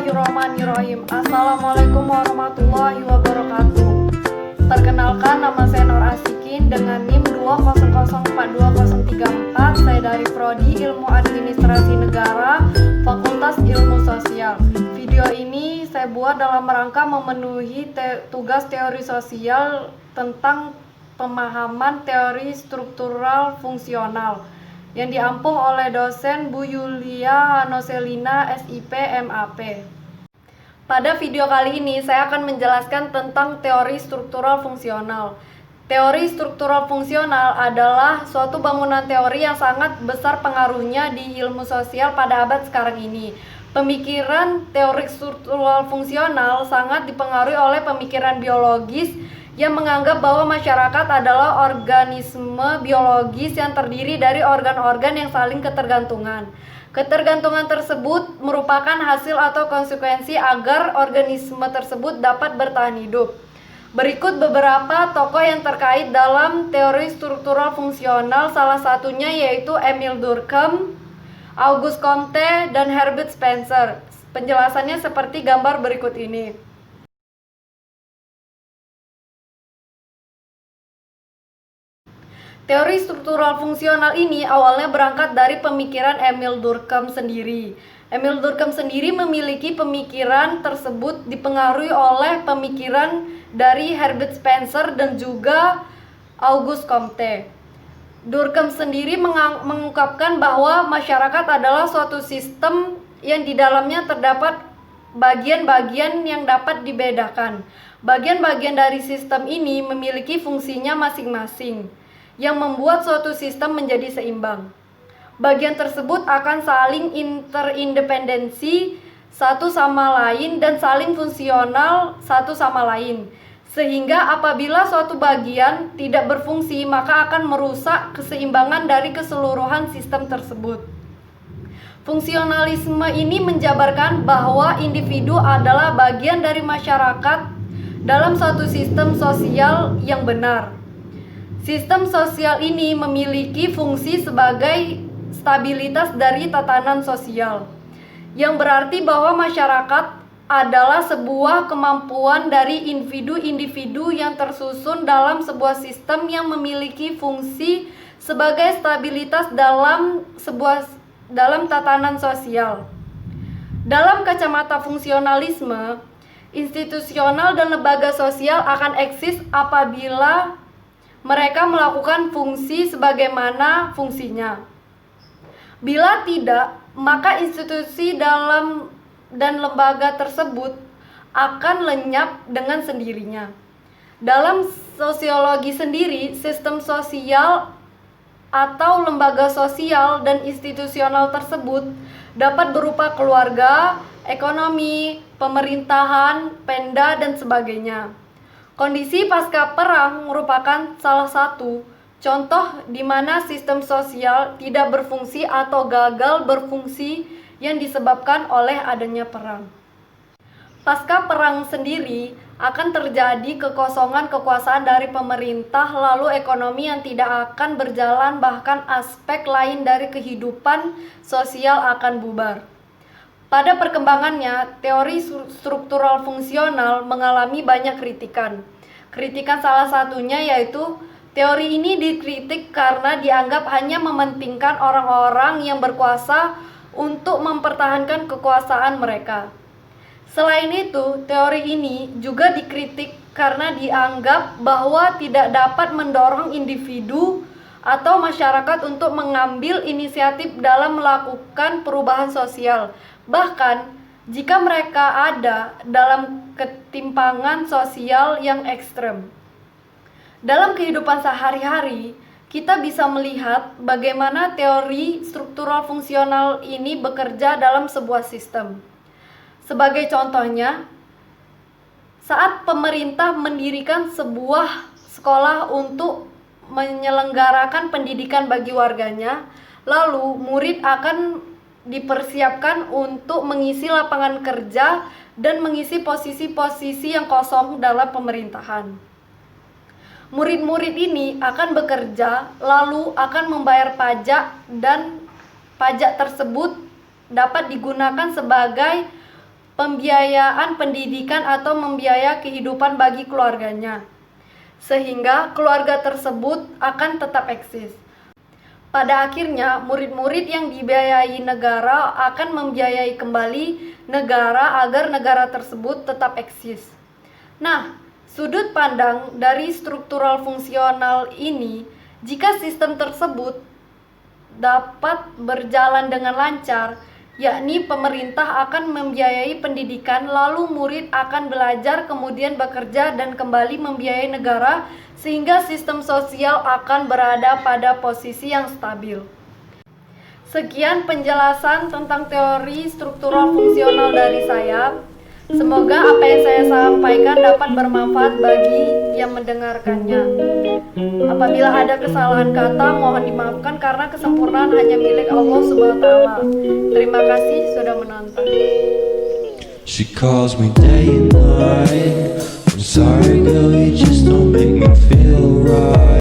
Bismillahirrahmanirrahim. Assalamualaikum warahmatullahi wabarakatuh. Perkenalkan, nama saya Nur Asikin dengan NIM 2004204. Saya dari Prodi Ilmu Administrasi Negara, Fakultas Ilmu Sosial. Video ini saya buat dalam rangka memenuhi tugas teori sosial tentang pemahaman teori struktural fungsional yang diampuh oleh dosen Bu Yulia Hanoselina, SIP, MAP. Pada video kali ini saya akan menjelaskan tentang teori struktural fungsional. Teori struktural fungsional adalah suatu bangunan teori yang sangat besar pengaruhnya di ilmu sosial pada abad sekarang ini. Pemikiran teori struktural fungsional sangat dipengaruhi oleh pemikiran biologis yang menganggap bahwa masyarakat adalah organisme biologis yang terdiri dari organ-organ yang saling ketergantungan. Ketergantungan tersebut merupakan hasil atau konsekuensi agar organisme tersebut dapat bertahan hidup. Berikut beberapa tokoh yang terkait dalam teori struktural fungsional, salah satunya yaitu Emile Durkheim, Auguste Comte, dan Herbert Spencer. Penjelasannya seperti gambar berikut ini. Teori struktural fungsional ini awalnya berangkat dari pemikiran Emile Durkheim sendiri. Emile Durkheim sendiri memiliki pemikiran tersebut dipengaruhi oleh pemikiran dari Herbert Spencer dan juga Auguste Comte. Durkheim sendiri mengungkapkan bahwa masyarakat adalah suatu sistem yang di dalamnya terdapat bagian-bagian yang dapat dibedakan. Bagian-bagian dari sistem ini memiliki fungsinya masing-masing yang membuat suatu sistem menjadi seimbang. Bagian tersebut akan saling interindependensi satu sama lain dan saling fungsional satu sama lain. Sehingga apabila suatu bagian tidak berfungsi, maka akan merusak keseimbangan dari keseluruhan sistem tersebut. Fungsionalisme ini menjabarkan bahwa individu adalah bagian dari masyarakat dalam suatu sistem sosial yang benar. Sistem sosial ini memiliki fungsi sebagai stabilitas dari tatanan sosial, yang berarti bahwa masyarakat adalah sebuah kemampuan dari individu-individu yang tersusun dalam sebuah sistem yang memiliki fungsi sebagai stabilitas dalam tatanan sosial. Dalam kacamata fungsionalisme, institusional dan lembaga sosial akan eksis apabila mereka melakukan fungsi sebagaimana fungsinya. Bila tidak, maka institusi dan lembaga tersebut akan lenyap dengan sendirinya. Dalam sosiologi sendiri, sistem sosial atau lembaga sosial dan institusional tersebut dapat berupa keluarga, ekonomi, pemerintahan, pemda, dan sebagainya. Kondisi pasca perang merupakan salah satu contoh di mana sistem sosial tidak berfungsi atau gagal berfungsi yang disebabkan oleh adanya perang. Pasca perang sendiri akan terjadi kekosongan kekuasaan dari pemerintah, lalu ekonomi yang tidak akan berjalan, bahkan aspek lain dari kehidupan sosial akan bubar. Pada perkembangannya, teori struktural fungsional mengalami banyak kritikan. Kritikan salah satunya yaitu teori ini dikritik karena dianggap hanya mementingkan orang-orang yang berkuasa untuk mempertahankan kekuasaan mereka. Selain itu, teori ini juga dikritik karena dianggap bahwa tidak dapat mendorong individu atau masyarakat untuk mengambil inisiatif dalam melakukan perubahan sosial. Bahkan, jika mereka ada dalam ketimpangan sosial yang ekstrem. Dalam kehidupan sehari-hari, kita bisa melihat bagaimana teori struktural fungsional ini bekerja dalam sebuah sistem. Sebagai contohnya, saat pemerintah mendirikan sebuah sekolah untuk menyelenggarakan pendidikan bagi warganya, lalu murid akan dipersiapkan untuk mengisi lapangan kerja dan mengisi posisi-posisi yang kosong dalam pemerintahan. Murid-murid ini akan bekerja, lalu akan membayar pajak, dan pajak tersebut dapat digunakan sebagai pembiayaan pendidikan atau membiayai kehidupan bagi keluarganya, sehingga keluarga tersebut akan tetap eksis. Pada akhirnya, murid-murid yang dibiayai negara akan membiayai kembali negara agar negara tersebut tetap eksis. Nah, sudut pandang dari struktural fungsional ini, jika sistem tersebut dapat berjalan dengan lancar, yakni pemerintah akan membiayai pendidikan, lalu murid akan belajar, kemudian bekerja dan kembali membiayai negara, sehingga sistem sosial akan berada pada posisi yang stabil. Sekian penjelasan tentang teori struktural fungsional dari saya. Semoga apa yang saya sampaikan dapat bermanfaat bagi yang mendengarkannya. Apabila ada kesalahan kata, mohon dimaafkan karena kesempurnaan hanya milik Allah Subhanahu wa Ta'ala. Terima kasih sudah menonton. She calls me day and night. I'm sorry, girl, you just